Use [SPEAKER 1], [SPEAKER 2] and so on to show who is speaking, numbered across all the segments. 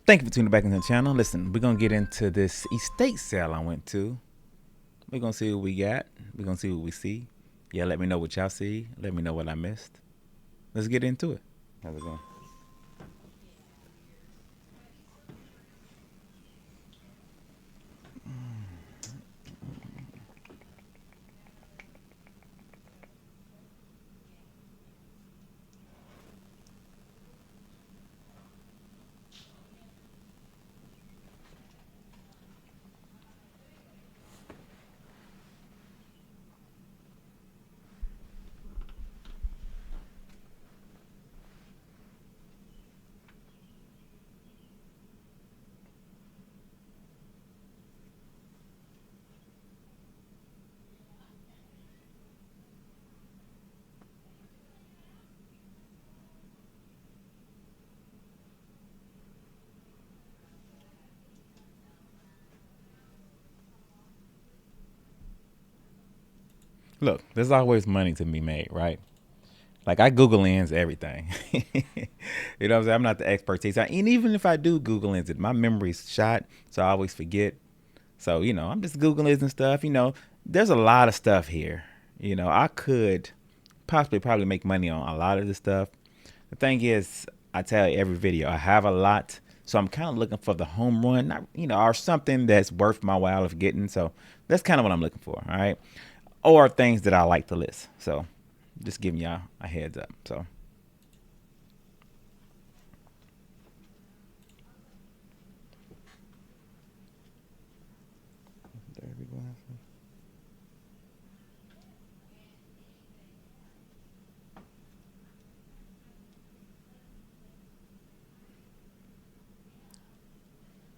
[SPEAKER 1] Thank you for tuning back into the channel. Listen, we're gonna get into this estate sale I went to. We're gonna see what we got. We're gonna see what we see. Yeah, let me know what y'all see. Let me know what I missed. Let's get into it. How's it going? Look, there's always money to be made, right? Like I Google Lens everything. You know what I'm saying? I'm not the expertise. And even if I do Google Lens it, my memory's shot, so I always forget. So, I'm just Googling and stuff. There's a lot of stuff here. I could possibly probably make money on a lot of this stuff. The thing is, I tell you every video, I have a lot. So I'm kind of looking for the home run, not, or something that's worth my while of getting. So that's kind of what I'm looking for. All right. Or things that I like to list. So just giving y'all a heads up. So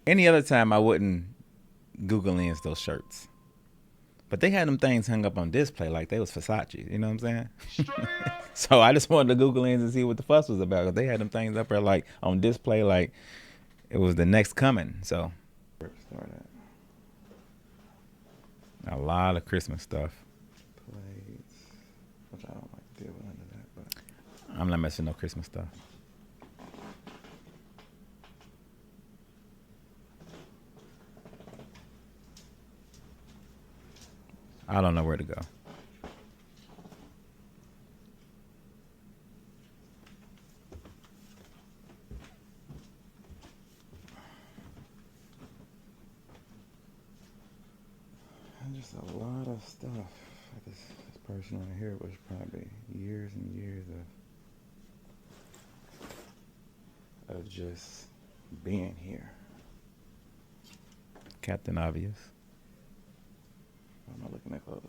[SPEAKER 1] any other time I wouldn't Google Lens those shirts. But they had them things hung up on display like they was Versace. You know what I'm saying? So I just wanted to Google Lens and see what the fuss was about. Cause they had them things up there like on display like it was the next coming. So a lot of Christmas stuff.
[SPEAKER 2] Plates, which I don't like to deal with none of that, but
[SPEAKER 1] I'm not messing no Christmas stuff. I don't know where to go.
[SPEAKER 2] and just a lot of stuff. This person right here was probably years and years of just being here.
[SPEAKER 1] Captain Obvious.
[SPEAKER 2] I'm not looking at clothes.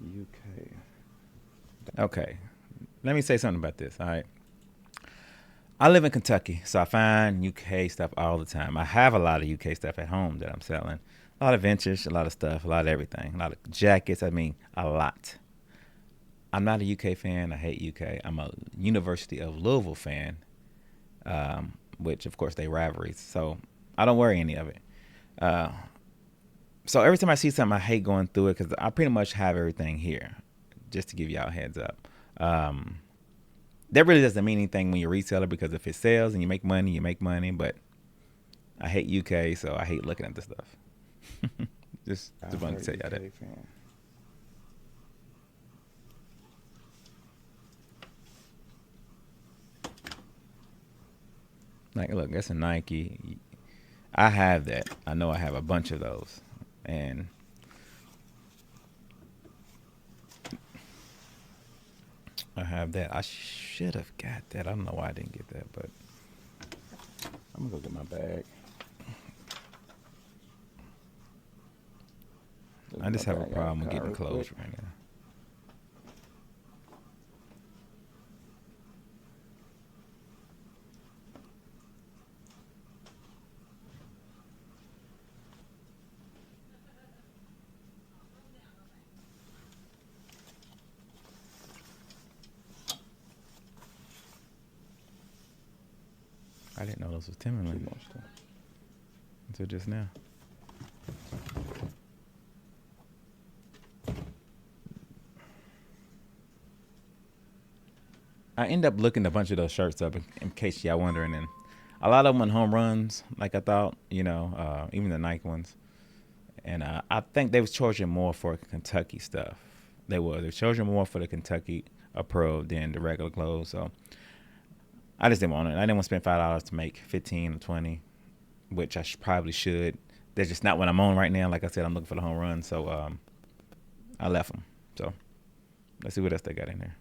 [SPEAKER 2] UK.
[SPEAKER 1] Okay. Let me say something about this. All right. I live in Kentucky, so I find UK stuff all the time. I have a lot of UK stuff at home that I'm selling. A lot of vintage, a lot of stuff, a lot of everything, a lot of jackets. I mean, a lot. I'm not a UK fan. I hate UK. I'm a University of Louisville fan, which of course they rivalries. So I don't worry any of it. Uh, so every time I see something, I hate going through it because I pretty much have everything here. Just to give y'all a heads up. That really doesn't mean anything when you're a reseller because if it sells and you make money, you make money. But I hate UK, so I hate looking at this stuff. just wanted to tell y'all that.
[SPEAKER 2] Fan.
[SPEAKER 1] Like, look, that's a Nike. I have that. I know I have a bunch of those. And I have that. I should have got that. I don't know why I didn't get that, but
[SPEAKER 2] I'm gonna go get my bag.
[SPEAKER 1] I just have a problem with getting clothes right now. I didn't know those was Timberland until just now. I end up looking a bunch of those shirts up in case y'all wondering, and a lot of them were home runs, like I thought, even the Nike ones. And I think they was charging more for Kentucky stuff. They were charging more for the Kentucky Pro than the regular clothes. So I just didn't want it. I didn't want to spend $5 to make 15 or 20, which I probably should. That's just not what I'm on right now. Like I said, I'm looking for the home run, so I left them. So let's see what else they got in there.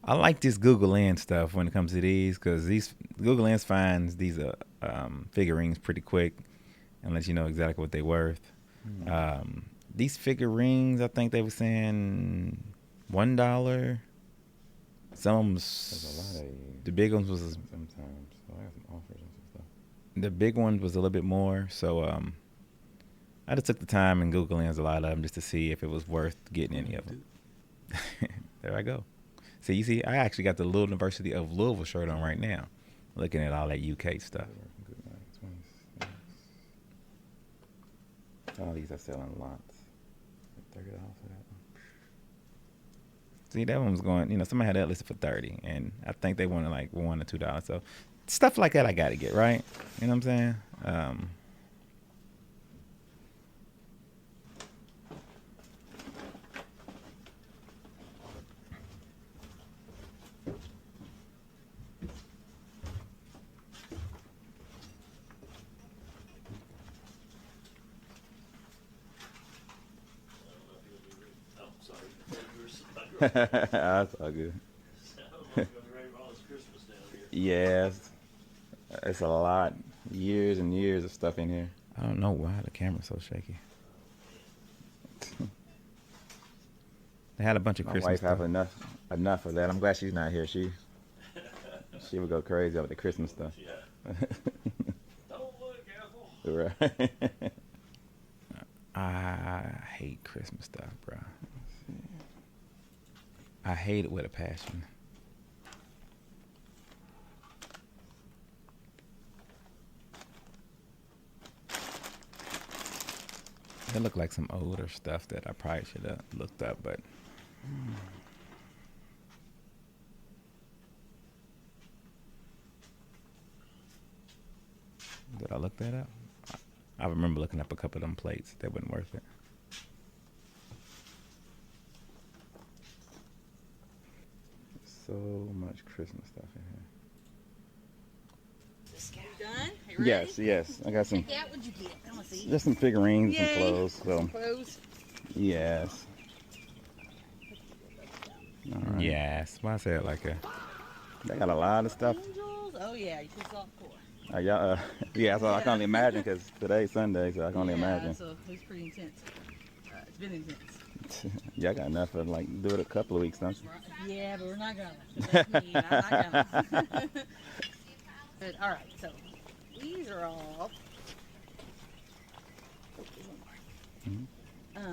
[SPEAKER 1] I like this Google Lens stuff when it comes to these, because these Google Lens finds these figurines pretty quick and lets you know exactly what they're worth. These figurines, I think they were saying $1. Some of them
[SPEAKER 2] There's a lot of
[SPEAKER 1] the big ones was
[SPEAKER 2] sometimes. So I got some offers on some stuff.
[SPEAKER 1] the big one was a little bit more. So I just took the time and Google Lens a lot of them just to see if it was worth getting any of them. There I go. So you see, I actually got the Little University of Louisville shirt on right now, looking at all that UK stuff.
[SPEAKER 2] Good night, 26. All these are selling lots. $30 for that one.
[SPEAKER 1] See, that one was going, somebody had that listed for 30, and I think they wanted like $1 or $2. So stuff like that I got to get, right? You know what I'm saying? That's all good. Yes, it's a lot. Years and years of stuff in here. I don't know why the camera's so shaky. They had a bunch of
[SPEAKER 2] My
[SPEAKER 1] Christmas
[SPEAKER 2] wife
[SPEAKER 1] stuff.
[SPEAKER 2] have enough of that. I'm glad she's not here. She would go crazy over the Christmas stuff.
[SPEAKER 3] Don't look, Ethel.
[SPEAKER 2] Right.
[SPEAKER 1] I hate Christmas stuff, bro. I hate it with a passion. They look like some older stuff that I probably should have looked up, but did I look that up? I remember looking up a couple of them plates. That wasn't worth it.
[SPEAKER 2] So much Christmas stuff in here.
[SPEAKER 4] You done? You ready?
[SPEAKER 2] Yes. I got some.
[SPEAKER 4] Yeah, what'd you get? I want to see.
[SPEAKER 2] Just some figurines,
[SPEAKER 4] Yay.
[SPEAKER 2] some clothes. So
[SPEAKER 4] Clothes.
[SPEAKER 2] yes. All right.
[SPEAKER 1] Yes. Why say it like that?
[SPEAKER 2] They got a lot of stuff.
[SPEAKER 4] Angels. Oh yeah, you just saw it before.
[SPEAKER 2] Y'all, yeah, so I can only imagine because today's Sunday, so I can only imagine.
[SPEAKER 4] So it was pretty intense. It's been intense.
[SPEAKER 2] Y'all got enough for like do it a couple of weeks, don't you?
[SPEAKER 4] Yeah, but we're not gonna. That's me. I'm not gonna. But all right, so these are all. All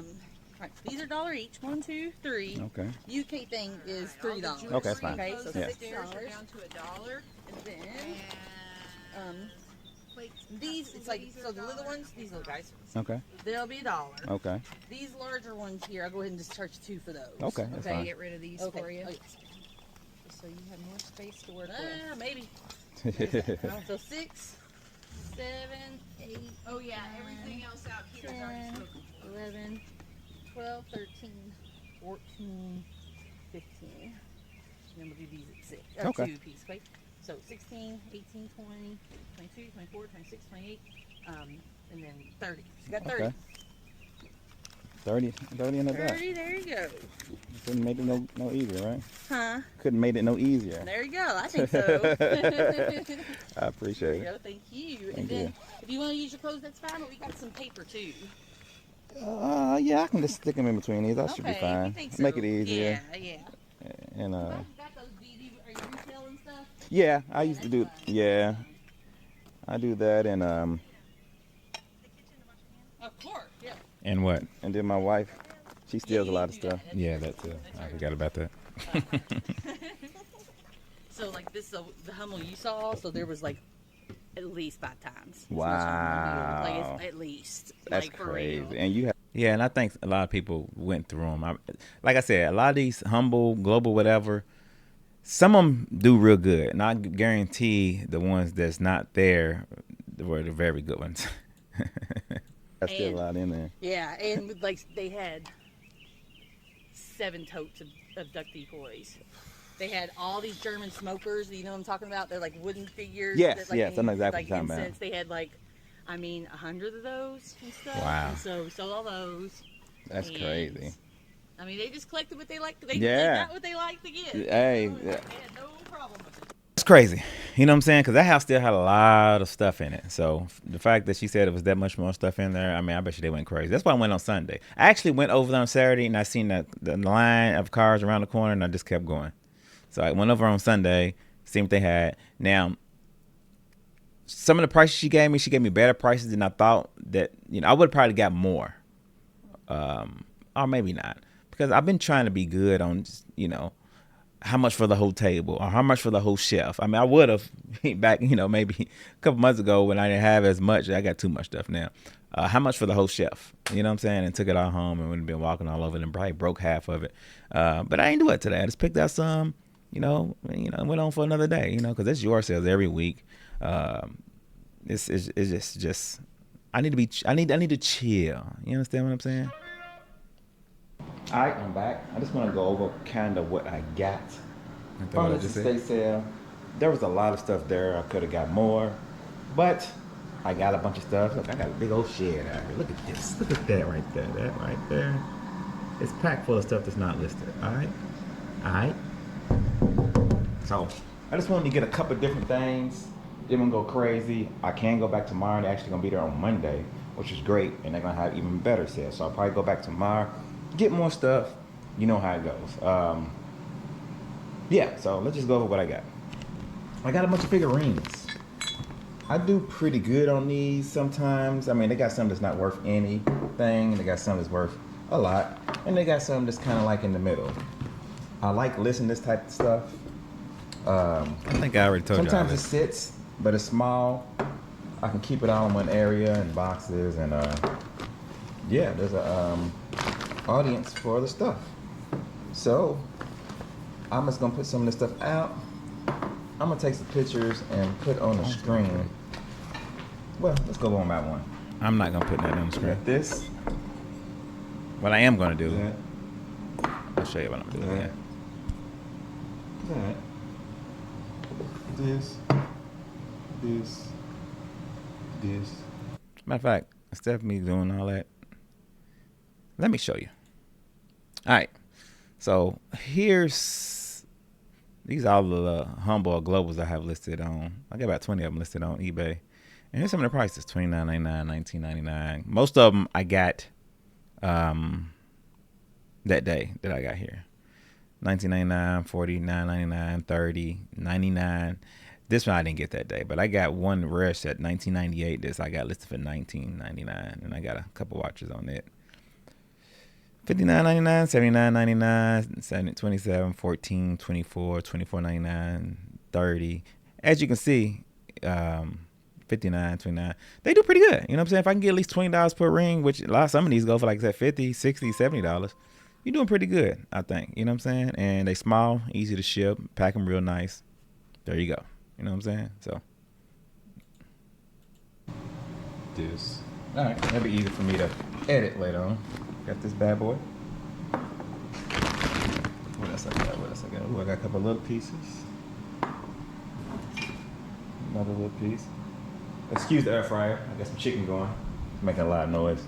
[SPEAKER 4] right, these are $1 each. 1, 2, 3.
[SPEAKER 2] Okay.
[SPEAKER 4] UK thing is $3.
[SPEAKER 2] Okay, that's fine.
[SPEAKER 4] Okay, so
[SPEAKER 2] Yeah.
[SPEAKER 4] $6.
[SPEAKER 5] Are down to $1.
[SPEAKER 4] And then
[SPEAKER 5] And plates and
[SPEAKER 4] these,
[SPEAKER 5] cups
[SPEAKER 4] it's
[SPEAKER 5] and
[SPEAKER 4] like
[SPEAKER 5] goodies are
[SPEAKER 4] so the little
[SPEAKER 5] $1.
[SPEAKER 4] ones, these little guys,
[SPEAKER 2] Okay.
[SPEAKER 4] they'll be $1.
[SPEAKER 2] Okay.
[SPEAKER 4] These larger ones here, I'll go ahead and just charge $2 for those.
[SPEAKER 2] Okay. That's
[SPEAKER 5] Okay,
[SPEAKER 2] fine.
[SPEAKER 5] get rid of these
[SPEAKER 4] Okay.
[SPEAKER 5] for you,
[SPEAKER 4] Oh, yes.
[SPEAKER 5] so you have more space to work with.
[SPEAKER 4] Maybe. So 6, 7, 8.
[SPEAKER 5] Oh yeah, everything else out here is already
[SPEAKER 4] 10,
[SPEAKER 5] spoken.
[SPEAKER 4] 11, 12, 13, 14, 15. And then we'll do these at 6.
[SPEAKER 2] Okay.
[SPEAKER 4] 2 apiece, okay? So 16, 18, 20, 22, 24, 26, 28, and then 30. So you got 30.
[SPEAKER 2] Okay. 30 in the back.
[SPEAKER 4] 30, there you go.
[SPEAKER 2] Couldn't make it no easier, right?
[SPEAKER 4] Huh?
[SPEAKER 2] Couldn't made it no easier.
[SPEAKER 4] There you go. I think so.
[SPEAKER 2] I appreciate
[SPEAKER 4] There you
[SPEAKER 2] it.
[SPEAKER 4] go. Thank you.
[SPEAKER 2] Thank
[SPEAKER 4] And then
[SPEAKER 2] you.
[SPEAKER 4] if you want to use your clothes, that's fine, but we got some paper too.
[SPEAKER 2] Yeah, I can just stick them in between these. That should be
[SPEAKER 4] Okay,
[SPEAKER 2] fine.
[SPEAKER 4] you think so?
[SPEAKER 2] Make it easier.
[SPEAKER 4] Yeah.
[SPEAKER 2] And
[SPEAKER 4] You got those, are you retailing stuff?
[SPEAKER 2] yeah, I used to do. Yeah, I do that, and
[SPEAKER 4] Of course, yeah.
[SPEAKER 1] And what?
[SPEAKER 2] then my wife, She steals a lot of stuff.
[SPEAKER 1] Yeah, that too. I forgot about that.
[SPEAKER 4] So like this, the Hummel you saw, so there was like at least 5 times.
[SPEAKER 2] Wow.
[SPEAKER 4] Like it's at least.
[SPEAKER 2] That's
[SPEAKER 4] like, for
[SPEAKER 2] crazy.
[SPEAKER 4] real.
[SPEAKER 2] And you have
[SPEAKER 1] Yeah, and I think a lot of people went through them. Like I said, a lot of these humble, global, whatever, some of them do real good. And I guarantee the ones that's not there were the very good ones.
[SPEAKER 2] still a lot in there.
[SPEAKER 4] Yeah, and with, like they had 7 totes of duck decoys. They had all these German smokers. You know what I'm talking about? They're like wooden figures.
[SPEAKER 2] Yes,
[SPEAKER 4] that, like,
[SPEAKER 2] yes, I know exactly
[SPEAKER 4] like
[SPEAKER 2] what you're talking about.
[SPEAKER 4] incense. They had like, 100 of those and stuff.
[SPEAKER 1] Wow.
[SPEAKER 4] And so we sold all those.
[SPEAKER 2] That's
[SPEAKER 4] And,
[SPEAKER 2] crazy.
[SPEAKER 4] I mean, they just collected what they liked. They
[SPEAKER 2] Yeah.
[SPEAKER 4] got what they liked to get.
[SPEAKER 2] Hey,
[SPEAKER 4] They
[SPEAKER 2] yeah.
[SPEAKER 4] had no problem with it.
[SPEAKER 1] It's crazy. You know what I'm saying? Because that house still had a lot of stuff in it. So the fact that she said it was that much more stuff in there, I mean, I bet you they went crazy. That's why I went on Sunday. I actually went over there on Saturday, and I seen the line of cars around the corner, and I just kept going. So I went over on Sunday, seen what they had. Now, some of the prices she gave me better prices than I thought that, I would have probably got more. Or maybe not. Because I've been trying to be good on, just, how much for the whole table or how much for the whole shelf. I mean, I would have back, maybe a couple months ago when I didn't have as much. I got too much stuff now. How much for the whole shelf? You know what I'm saying? And took it all home and would have been walking all over it and probably broke half of it. But I didn't do it today. I just picked out some, and went on for another day, because it's your sales every week. It's just I need to chill. You understand what I'm saying?
[SPEAKER 2] All right, I'm back. I just want to go over kind of what I got.
[SPEAKER 1] what I
[SPEAKER 2] From the
[SPEAKER 1] just
[SPEAKER 2] estate sale. There was a lot of stuff there. I could have got more, but I got a bunch of stuff. Look, I got a big old shed out here. Look at this. Look at that right there. That right there. It's packed full of stuff that's not listed. All right. All right. So I just wanted to get a couple different things. Didn't go crazy. I can go back tomorrow. They're actually gonna be there on Monday, which is great, and they're gonna have even better sales. So I'll probably go back tomorrow, get more stuff. You know how it goes. Yeah. So let's just go over what I got. I got a bunch of figurines. I do pretty good on these sometimes. I mean, they got some that's not worth anything, and they got some that's worth a lot, and they got some that's kind of like in the middle. I like listening to this type of stuff.
[SPEAKER 1] I think I already told you.
[SPEAKER 2] Sometimes it sits, but it's small. I can keep it all in one area in boxes, and yeah, there's a audience for the stuff. So I'm just gonna put some of this stuff out. I'm gonna take some pictures and put on the screen. Well, let's go one by one.
[SPEAKER 1] I'm not gonna put that on the screen.
[SPEAKER 2] Got this.
[SPEAKER 1] What I am gonna do,
[SPEAKER 2] That.
[SPEAKER 1] I'll show you what I'm doing.
[SPEAKER 2] That. That. This. This. This.
[SPEAKER 1] Matter of fact, instead of me doing all that, let me show you. All right. So these are all the humble globals I have listed on. I got about 20 of them listed on eBay. And here's some of the prices: $29.99, $19.99. Most of them I got that day that I got here. $19.99, $49.99, $30, $99. This one I didn't get that day, but I got one rare set, $19.98. This I got listed for $19.99, and I got a couple watches on it. $59.99, $79.99, $27, $14, $24, $24.99, $30. As you can see, $59, $29. They do pretty good. You know what I'm saying? If I can get at least $20 per ring, which some of these go for like I said, $50, $60, $70, you're doing pretty good, I think. You know what I'm saying? And they small, easy to ship, pack them real nice. There you go. You know what I'm saying? So this. All right, that'll be easy for me to edit later on. Got this bad boy. What else I got? Ooh, I got a couple little pieces. Another little piece. Excuse the air fryer. I got some chicken going. It's making a lot of noise.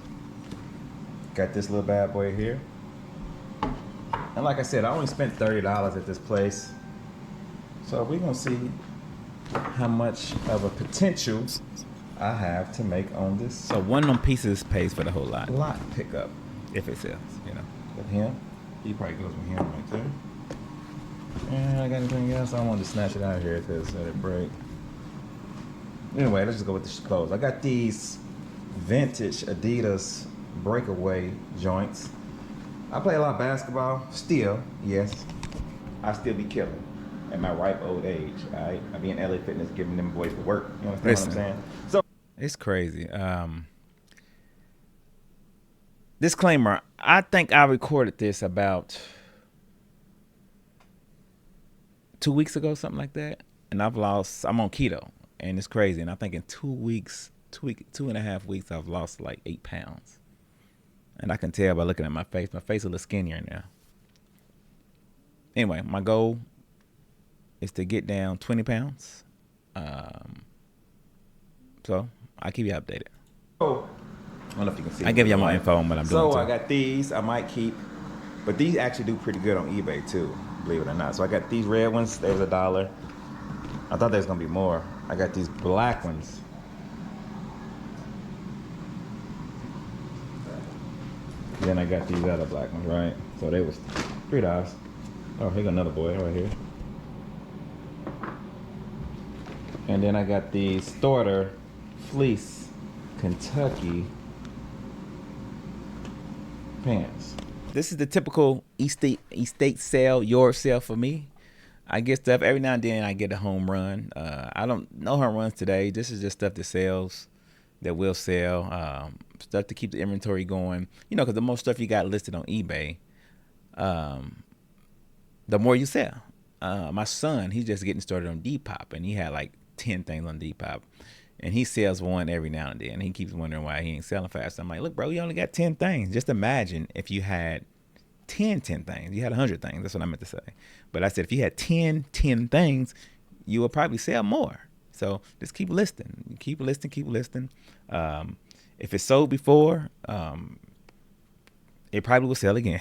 [SPEAKER 1] Got this little bad boy here. And like I said, I only spent $30 at this place. So we're going to see how much of a potential I have to make on this. So one of them pieces pays for the whole lot.
[SPEAKER 2] Lot pickup.
[SPEAKER 1] If it sells,
[SPEAKER 2] With him. He probably goes with him right there. And I got anything else? I wanted to snatch it out of here because let it break. Anyway, let's just go with the clothes. I got these vintage Adidas breakaway joints. I play a lot of basketball. Still, yes. I still be killing at my ripe old age. All right, I be in LA Fitness giving them boys the work. You understand
[SPEAKER 1] Listen.
[SPEAKER 2] what I'm saying? So
[SPEAKER 1] It's crazy. Disclaimer, I think I recorded this about 2 weeks ago, something like that. And I'm on keto, and it's crazy. And I think in 2 weeks, 2.5 weeks, I've lost like 8 pounds. And I can tell by looking at my face. My face is a little skinnier now. Anyway, my goal is to get down 20 pounds. So I'll keep you updated.
[SPEAKER 2] I don't know if you can see.
[SPEAKER 1] I give you more info on what I'm doing.
[SPEAKER 2] So
[SPEAKER 1] too.
[SPEAKER 2] I got these. I might keep, but these actually do pretty good on eBay too, believe it or not. So I got these red ones. They was $1. I thought there was gonna be more. I got these black ones. Then I got these other black ones, right? So they was $3. Oh, here got another boy right here. And then I got the Starter Fleece Kentucky pants.
[SPEAKER 1] This is the typical estate sale, your sale for me. I get stuff every now and then. I get a home run. I don't no home runs today. This is just stuff that sells, that will sell. Stuff to keep the inventory going. You know, because the more stuff you got listed on eBay, the more you sell. My son, he's just getting started on Depop, and he had like 10 things on Depop. And he sells one every now and then. He keeps wondering why he ain't selling fast. I'm like, look, bro, you only got 10 things. Just imagine if you had 10 things. You had 100 things. That's what I meant to say. But I said if you had 10 things, you will probably sell more. So just keep listing. Keep listing. If it's sold before, it probably will sell again.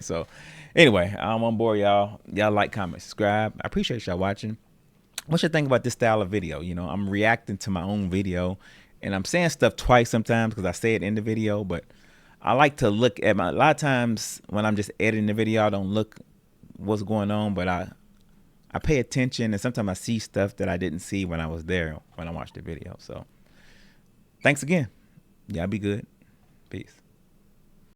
[SPEAKER 1] So anyway, I'm on board, y'all. Y'all like, comment, subscribe. I appreciate y'all watching. What you think about this style of video? You know, I'm reacting to my own video, and I'm saying stuff twice sometimes because I say it in the video, but I like to look at a lot of times when I'm just editing the video, I don't look what's going on, but I pay attention, and sometimes I see stuff that I didn't see when I was there when I watched the video. So thanks again. Y'all be good. Peace.